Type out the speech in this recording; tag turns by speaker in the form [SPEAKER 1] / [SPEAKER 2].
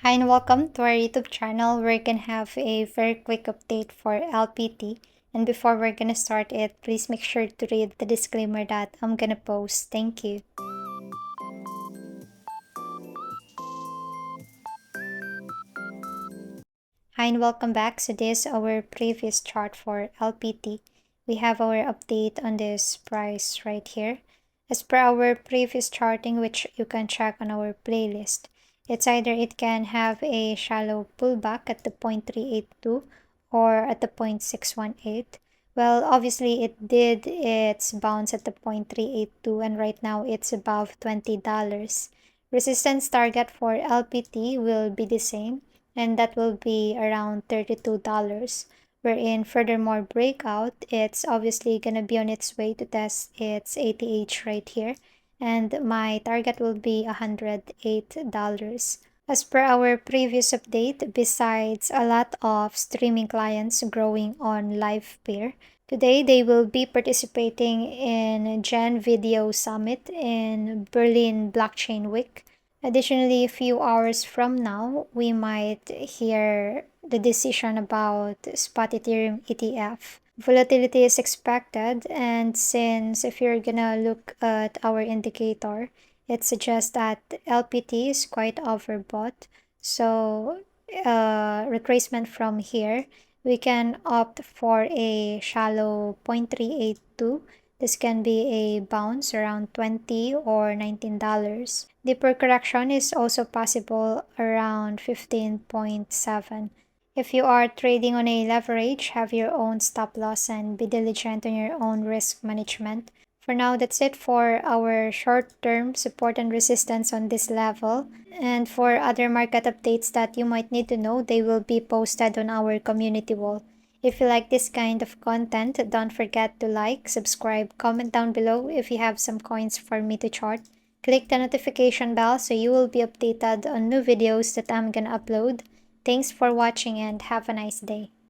[SPEAKER 1] Hi and welcome to our YouTube channel. We're gonna have a very quick update for LPT. And before we're gonna start it, please make sure to read the disclaimer that I'm gonna post. Thank you. Hi and welcome back. So this is our previous chart for LPT. We have our update on this price right here. As per our previous charting, which you can check on our playlist, it's either it can have a shallow pullback at the 0.382 or at the 0.618. Well, obviously it did its bounce at the 0.382 and right now it's above $20. Resistance target for LPT will be the same, and that will be around $32. Wherein furthermore breakout, it's obviously gonna be on its way to test its ATH right here, and my target will be $108. As per our previous update, besides a lot of streaming clients growing on Livepeer, today they will be participating in Gen Video Summit in Berlin Blockchain Week. Additionally, a few hours from now, we might hear the decision about spot Ethereum ETF. Volatility is expected, and since if you're gonna look at our indicator, it suggests that LPT is quite overbought. So, retracement from here, we can opt for a shallow 0.382. This can be a bounce around $20 or $19. Deeper correction is also possible around 15.7. If you are trading on a leverage, have your own stop loss and be diligent on your own risk management. For now, that's it for our short-term support and resistance on this level. And for other market updates that you might need to know, they will be posted on our community wall. If you like this kind of content, don't forget to like, subscribe, comment down below if you have some coins for me to chart. Click the notification bell so you will be updated on new videos that I'm gonna upload. Thanks for watching and have a nice day.